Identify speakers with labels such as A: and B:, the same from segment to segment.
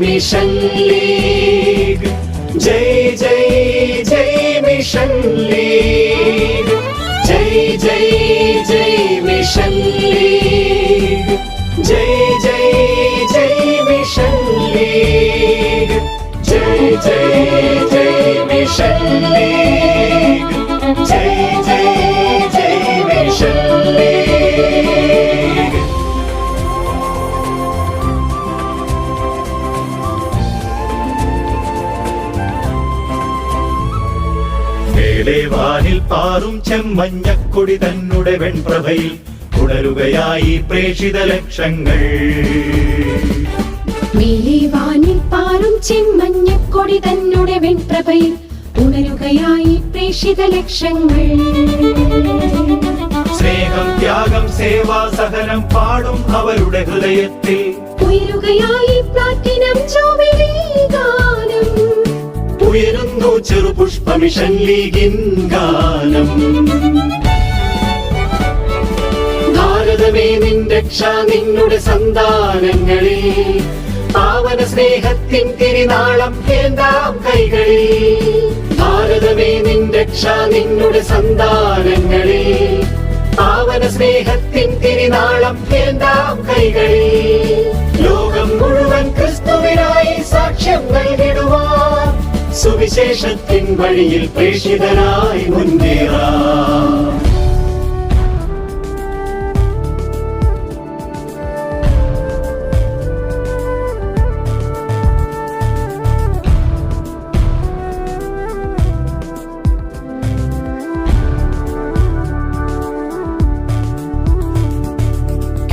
A: Mission league, ജയ് ജയ് ജയ് mission league, ജയ് ജയ് ജയ് mission league, ജയ് ജയ് ജയ് mission league, ജയ് ജയ് ജയ് mission league, ജയ് ജയ് ജയ് mission league. വാനിൽ പാറും ചെമ്മഞ്ഞക്കൊടി തന്നെ വെൺപ്രഭയിൽ ഉണരുകയായി പ്രേക്ഷിത ലക്ഷങ്ങൾ.
B: വാനിൽ പാറും ചെമ്മഞ്ഞക്കൊടി തന്നെ വെൺപ്രഭയിൽ ഉണരുകയായി പ്രേക്ഷിത ലക്ഷങ്ങൾ.
A: സ്നേഹം, ത്യാഗം, സേവാ, സഹനം പാടും അവരുടെ ഹൃദയത്തിൽ
B: ഉയരുകയായി പ്ലാറ്റിനം ജൂബിലി ഗാനം.
A: ഉയരുന്നു ചെറുപുഷ്പ മിഷൻ ലീഗിൻ ഗാനം. ഭാരതമേ നിൻ രക്ഷ നിന്നുടെ സന്താനങ്ങളിൽ, പാവന സ്നേഹത്തിൻ തിരുനാളം ഏന്താം കൈകളിൽ. ഭാരതമേ നിൻ രക്ഷ നിന്നുടെ സന്താനങ്ങളിൽ, പാവന സ്നേഹത്തിൻ തിരുനാളം ഏന്താം കൈകളിൽ. ലോകം മുഴുവൻ ക്രിസ്തുവിനായി സാക്ഷ്യം നൽകിടുവാൻ സുവിശേഷത്തിൻ വഴിയിൽ പ്രേക്ഷിതരായി മുന്നേറാം.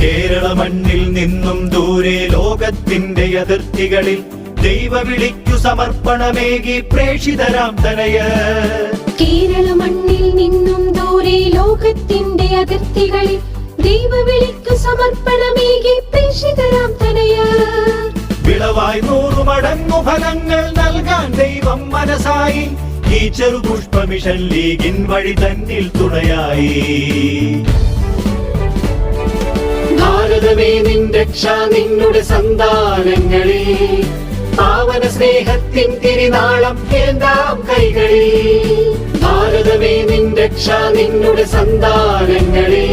A: കേരള മണ്ണിൽ നിന്നും ദൂരെ ലോകത്തിന്റെ അതിർത്തികളിൽ ദൈവവിളിക്കു സമർപ്പണമേകി പ്രേക്ഷിതരാം തനയർ.
B: കേരള മണ്ണിൽ നിന്നും ദൂരെ ലോകത്തിന്റെ അതിർത്തികളിൽ ദൈവവിളിക്കു സമർപ്പണമേകി പ്രേക്ഷിതരാം തനയർ.
A: വിളവായി 100 മടങ്ങു ഫലങ്ങൾ നൽകാൻ ദൈവം മനസ്സായി, ഈ ചെറുപുഷ്പ മിഷൻ ലീഗിൻ വഴി തന്നിൽ തുണയായി. ഭാരതമേ നിൻ രക്ഷ നിന്നുടെ സന്താനങ്ങളിൽ, പാവന സ്നേഹത്തിൻ തിരുനാളം ഏന്താം കൈകളിൽ. ഭാരതമേ നിൻ രക്ഷ നിന്നുടെ സന്താനങ്ങളിൽ,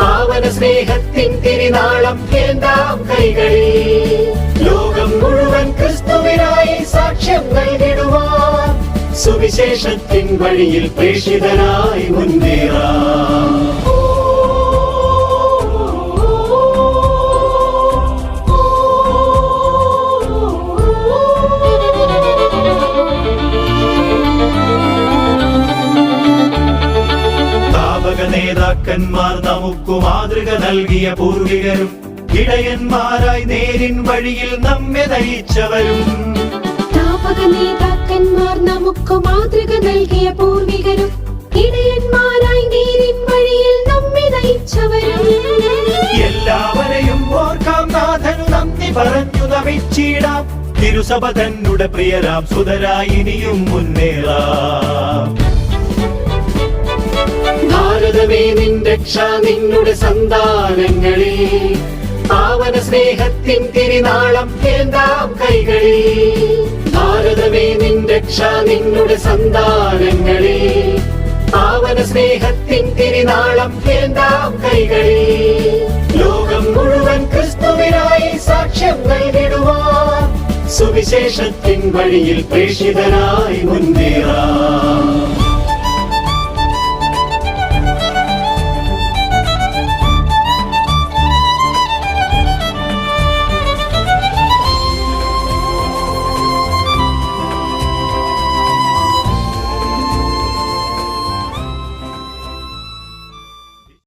A: പാവന സ്നേഹത്തിൻ തിരുനാളം ഏന്താം കൈകളിൽ. ലോകം മുഴുവൻ ക്രിസ്തുവിനായി സാക്ഷ്യം നൽകിടുവാൻ സുവിശേഷത്തിൻ വഴിയിൽ പ്രേക്ഷിതരായി മുന്നേറാം. നേതാക്കന്മാർ നമുക്ക് മാതൃക നൽകിയ പൂർവികരും, ഇടയന്മാരായി നേരിൻ വഴിയിൽ നമ്മെ നയിച്ചവരും.
B: നേതാക്കന്മാർ നമുക്ക് മാതൃക നൽകിയ പൂർവികരും, ഇടയന്മാരായി നേരിൻ വഴിയിൽ നമ്മെ നയിച്ചവരും.
A: എല്ലാവരെയും ഓർക്കാം, നാഥനു നന്ദി പറഞ്ഞു നമിച്ചിടാം. തിരുസഭ തന്നെ പ്രിയരാം സുതരായി ഇനിയും മുന്നേറാം. ഭാരതമേ നിൻ രക്ഷ നിന്നുടെ സന്താനങ്ങളിൽ, പാവന സ്നേഹത്തിൻ തിരുനാളം ഏന്താം കൈകളിൽ. ഭാരതമേ നിൻ രക്ഷ നിന്നുടെ സന്താനങ്ങളിൽ, പാവന സ്നേഹത്തിൻ തിരുനാളം ഏന്താം കൈകളിൽ. ലോകം മുഴുവൻ ക്രിസ്തുവിനായി സാക്ഷ്യം നൽകിടുവാൻ സുവിശേഷത്തിൻ വഴിയിൽ പ്രേക്ഷിതരായി മുന്നേറാം.